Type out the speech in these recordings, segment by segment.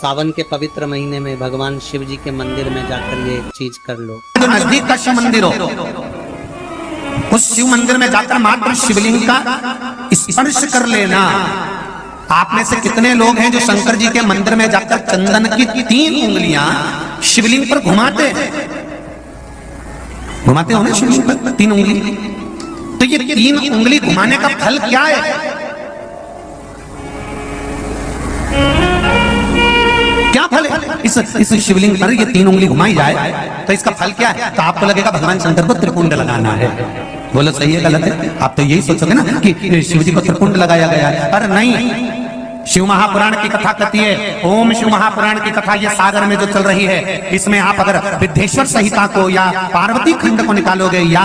सावन के पवित्र महीने में भगवान शिव जी के मंदिर में जाकर ये चीज कर लो। जो नजदीक का शिव मंदिर हो, उस शिव मंदिर में जाकर मात्र शिवलिंग का स्पर्श कर लेना। आप में से कितने लोग हैं जो शंकर जी के मंदिर में जाकर चंदन की 3 उंगलियां शिवलिंग पर घुमाते हो ना? शिवलिंग पर 3 उंगली। तो ये 3 उंगली घुमाने का फल क्या है? क्या फल है? इस शिवलिंग पर ये 3 उंगली घुमाई जाए तो इसका फल क्या है? तो आपको लगेगा भगवान शंकर को त्रिपुंड लगाना है। बोलो सही है गलत है? आप तो यही सोचोगे ना कि शिव जी को त्रिपुंड लगाया गया है। अरे नहीं, शिव महापुराण की कथा कहती है, ओम शिव महापुराण की कथा ये सागर में जो चल रही है, इसमें आप अगर विद्धेश्वर संहिता को या पार्वती खंड को निकालोगे या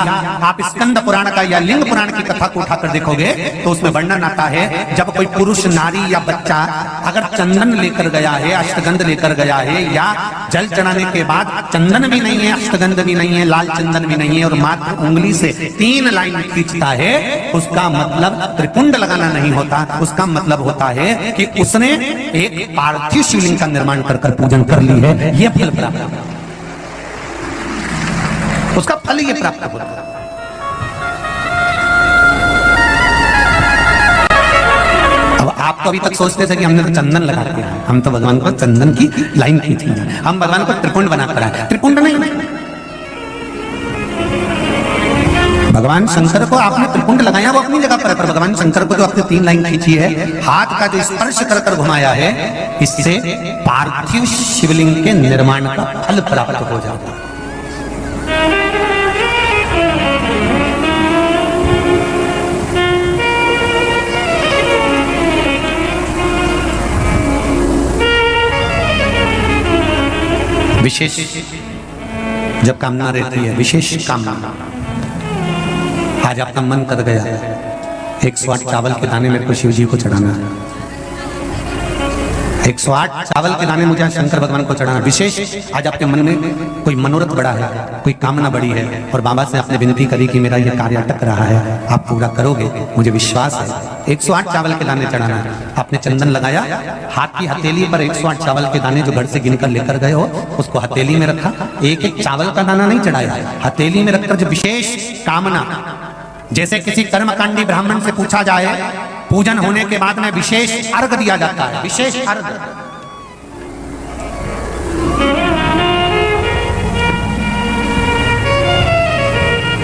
आप स्कंद पुराण का या लिंग पुराण की कथा को उठाकर देखोगे तो उसमें वर्णन आता है जब कोई पुरुष, नारी या बच्चा अगर चंदन लेकर गया है, अष्टगंध लेकर गया है या जल चढ़ाने के बाद चंदन भी नहीं है, अष्टगंध भी नहीं है, लाल चंदन भी नहीं है और मात्र उंगली से 3 लाइन खींचता है, उसका मतलब त्रिपुंड लगाना नहीं होता। उसका मतलब होता है कि उसने एक पार्थिव शिवलिंग का निर्माण कर पूजन कर ली है। यह फल प्राप्त, उसका फल ये प्राप्त होता है। अब आप तो अभी तक सोचते थे कि हमने तो चंदन लगा दिया, हम तो भगवान को चंदन की लाइन खींची, हम भगवान को त्रिपुंड बनाकर आए। त्रिपुंड नहीं, भगवान शंकर को आपने त्रिपुंड लगाया वो अपनी जगह पर भगवान शंकर को जो आपने 3 लाइन खींची है, हाथ का जो स्पर्श कर कर घुमाया है, इससे पार्थिव शिवलिंग के निर्माण का फल प्राप्त हो जाता है। विशेष जब कामना रहती है, विशेष कामना, आज आपका मन कर गया 108 चावल के दाने मेरे को शिव जी को चढ़ाना है, 108 चावल के दाने मुझे शंकर भगवान को चढ़ाना। विशेष आज आपके मन में कोई मनोरथ बड़ा है, कोई कामना बड़ी है और बाबा से आपने विनती करी कि मेरा यह कार्य अटक रहा है, आप पूरा करोगे, मुझे विश्वास है। 108 चावल के दाने चढ़ाना है। आपने चंदन लगाया, हाथ की हथेली पर 108 चावल के दाने जो घर से गिनकर लेकर गए हो उसको हथेली में रखा। एक चावल का दाना नहीं चढ़ाया, हथेली में रखकर जो विशेष कामना, जैसे किसी कर्मकांडी ब्राह्मण से पूछा जाए, पूजन होने के बाद में विशेष अर्घ दिया जाता है, विशेष अर्घ।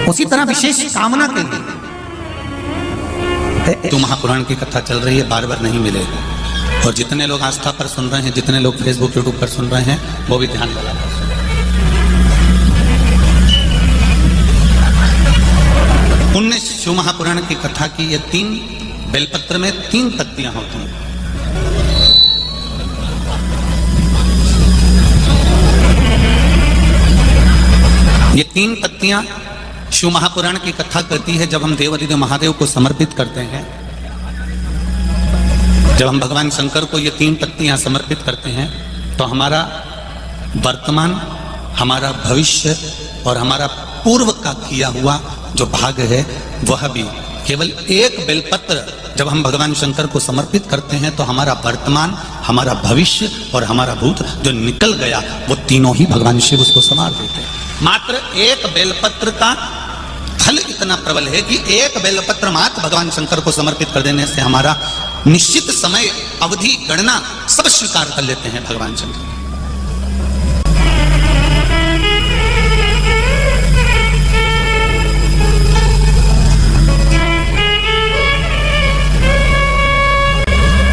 उसी तरह विशेष कामना के लिए तो महापुराण की कथा चल रही है, बार बार नहीं मिलेगी। और जितने लोग आस्था पर सुन रहे हैं, जितने लोग फेसबुक यूट्यूब पर सुन रहे हैं, वो भी ध्यान लगा कर सुन। 19 शिव महापुराण की कथा की ये 3 बेलपत्र में 3 पत्तियां होती हैं। ये 3 पत्तियां शिव महापुराण की कथा करती है। जब हम देवाधिदेव महादेव को समर्पित करते हैं, जब हम भगवान शंकर को ये 3 पत्तियां समर्पित करते हैं, तो हमारा वर्तमान, हमारा भविष्य और हमारा पूर्व का किया हुआ जो भाग है वह भी, केवल एक बेलपत्र जब हम भगवान शंकर को समर्पित करते हैं तो हमारा वर्तमान, हमारा भविष्य और हमारा भूत जो निकल गया वो तीनों ही भगवान शिव उसको संवार देते हैं। मात्र एक बेलपत्र का फल इतना प्रबल है कि एक बेलपत्र मात्र भगवान शंकर को समर्पित कर देने से हमारा निश्चित समय अवधि गणना सब स्वीकार कर लेते हैं भगवान शंकर।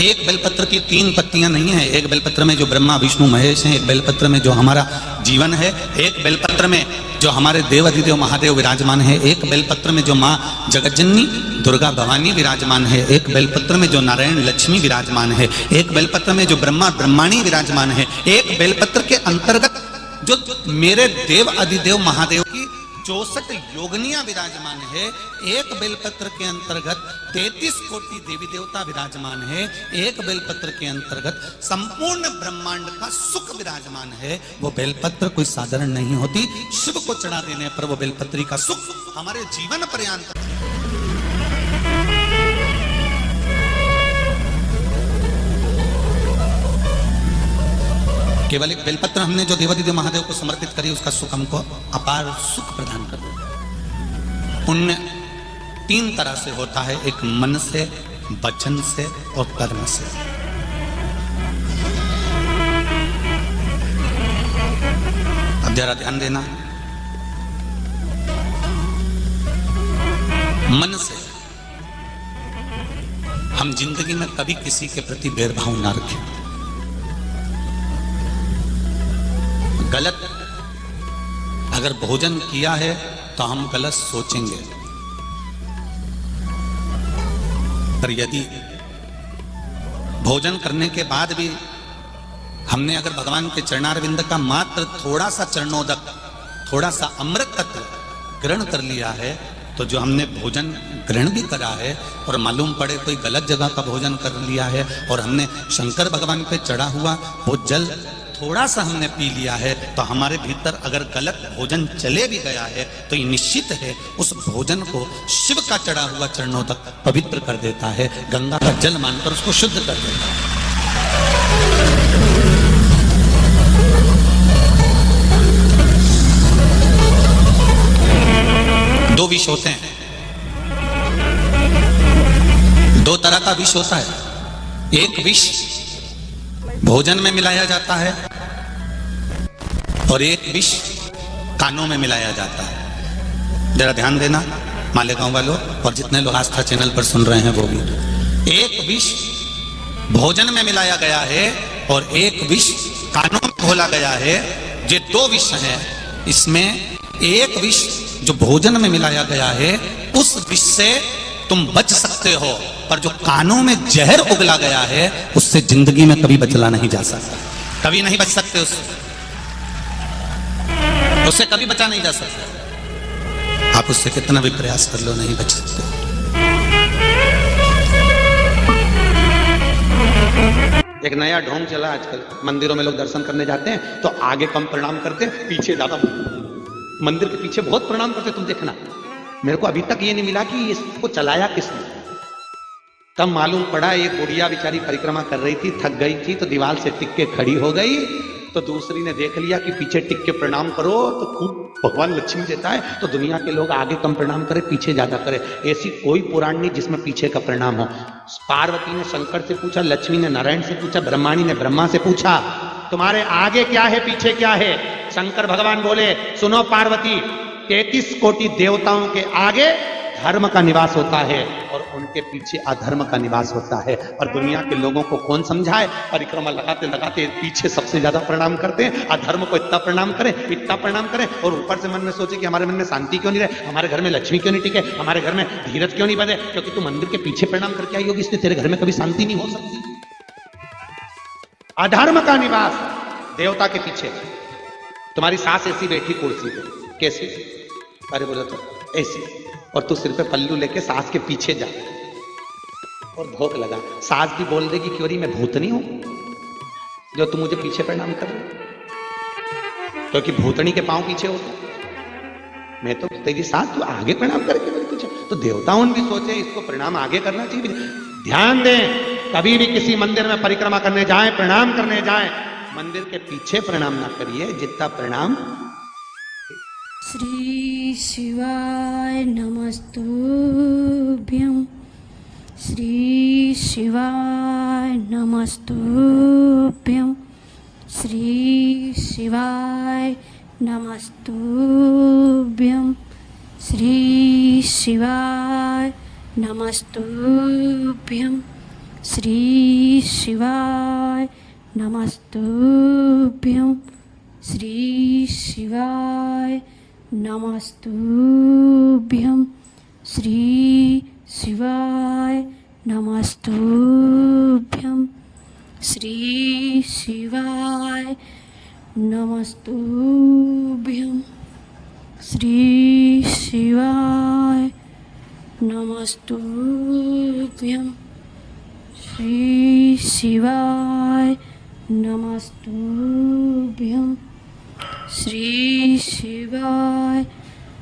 एक बेलपत्र की 3 पत्तियां नहीं है। एक बेलपत्र में जो ब्रह्मा विष्णु महेश हैं, एक बेलपत्र में जो हमारा जीवन है, एक बेलपत्र में जो हमारे देवाधिदेव महादेव विराजमान है, एक बेलपत्र में जो माँ जगज्जननी दुर्गा भवानी विराजमान है, एक बेलपत्र में जो नारायण लक्ष्मी विराजमान है, एक बेलपत्र में जो ब्रह्मा ब्रह्माणी विराजमान है, एक बेलपत्र के अंतर्गत जो मेरे देव अधिदेव महादेव की 64 योगनियां विराजमान है, एक बेलपत्र के अंतर्गत 33 कोटि देवी देवता विराजमान है, एक बेलपत्र के अंतर्गत संपूर्ण ब्रह्मांड का सुख विराजमान है। वो बेलपत्र कोई साधारण नहीं होती। शिव को चढ़ा देने पर वो बेलपत्री का सुख हमारे जीवन पर्यंत। केवल एक बेलपत्र हमने जो देवादिदेव महादेव को समर्पित करी, उसका सुख हमको अपार सुख प्रदान कर देता। पुण्य 3 तरह से होता है, एक मन से, वचन से और कर्म से। अब जरा ध्यान देना, मन से हम जिंदगी में कभी किसी के प्रति भेदभाव ना रखें। गलत अगर भोजन किया है तो हम गलत सोचेंगे, पर यदि भोजन करने के बाद भी हमने अगर भगवान के चरणारविंद का मात्र थोड़ा सा चरणोदक, थोड़ा सा अमृत तत्व ग्रहण कर लिया है, तो जो हमने भोजन ग्रहण भी करा है और मालूम पड़े कोई गलत जगह का भोजन कर लिया है और हमने शंकर भगवान पे चढ़ा हुआ वो जल थोड़ा सा हमने पी लिया है, तो हमारे भीतर अगर गलत भोजन चले भी गया है तो ये निश्चित है उस भोजन को शिव का चढ़ा हुआ चरणों तक पवित्र कर देता है, गंगा का जल मानकर उसको शुद्ध कर देता है। दो विष होते हैं, 2 तरह का विष होता है। एक विष भोजन में मिलाया जाता है और एक विष कानों में मिलाया जाता है। जरा ध्यान देना मालेगांव वालों और जितने लोग आस्था चैनल पर सुन रहे हैं वो भी। एक विष भोजन में मिलाया गया है और एक विष कानों में घोला गया है। ये 2 विष हैं। इसमें एक विष जो भोजन में मिलाया गया है उस विष से तुम बच सकते हो, पर जो कानों में जहर उगला गया है उससे जिंदगी में कभी बचला नहीं जा सकता, कभी नहीं बच सकते उससे कभी बचा नहीं जा सकता। आप उससे कितना भी प्रयास कर लो नहीं बच सकते। एक नया ढोंग चला आजकल, मंदिरों में लोग दर्शन करने जाते हैं तो आगे कम प्रणाम करते, पीछे ज्यादा, मंदिर के पीछे बहुत प्रणाम करते। तुम देखना, मेरे को अभी तक ये नहीं मिला कि इसको चलाया किसने। तब मालूम पड़ा एक बुढ़िया बेचारी परिक्रमा कर रही थी, थक गई थी तो दीवार से टिक के खड़ी हो गई, तो दूसरी ने देख लिया कि पीछे टिक के प्रणाम करो तो खूब भगवान लक्ष्मी देता है, तो दुनिया के लोग आगे कम प्रणाम करे पीछे ज्यादा करे। ऐसी कोई पुराण नहीं जिसमें पीछे का प्रणाम हो। पार्वती ने शंकर से पूछा, लक्ष्मी ने नारायण से पूछा, ब्रह्माणी ने ब्रह्मा से पूछा, तुम्हारे आगे क्या है पीछे क्या है? शंकर भगवान बोले, सुनो पार्वती, 33 कोटि देवताओं के आगे धर्म का निवास होता है और उनके पीछे अधर्म का निवास होता है। और दुनिया के लोगों को कौन समझाए? परिक्रमा लगाते लगाते पीछे सबसे ज्यादा प्रणाम करते हैं, अधर्म को इतना प्रणाम करें, इतना प्रणाम करें, और ऊपर से मन में सोचे कि हमारे मन में शांति क्यों नहीं रहे, हमारे घर में लक्ष्मी क्यों नहीं टिके, हमारे घर में धीरज क्यों नहीं बने, क्योंकि तू मंदिर के पीछे प्रणाम करके आई होगी, इसलिए तेरे घर में कभी शांति नहीं हो सकती। अधर्म का निवास देवता के पीछे। तुम्हारी सास ऐसी बैठी कुर्सी पे, कैसी? अरे बोला तो ऐसी, और तू सिर पे पल्लू लेके सास के पीछे जा और भोग लगा। सास भी बोल देगी कि अरे मैं भूतनी हूं जो तू मुझे पीछे प्रणाम कर रही, क्योंकि भूतनी के पांव पीछे होते, मैं तो तेरी सास, तू आगे प्रणाम करके मेरे पीछे। तो देवताओं भी सोचे इसको प्रणाम आगे करना चाहिए। ध्यान दें, कभी भी किसी मंदिर में परिक्रमा करने जाएं, प्रणाम करने जाएं, मंदिर के पीछे प्रणाम ना करिए, जितना प्रणाम। श्री शिवाय नमस्तुभ्यं, श्री शिवाय नमस्तुभ्यं, श्री शिवाय नमस्तुभ्यं, श्री शिवाय नमस्तुभ्यं, श्री शिवाय नमस्तुभ्यं, श्री शिवाय नमस्तुभ्यं, श्री शिवाय नमस्तुभ्यं, श्री शिवाय नमस्तुभ्यं, श्री शिवाय नमस्तुभ्यं, श्री शिवाय नमस्तुभ्यं, श्री शिवाय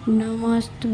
नमस्तु।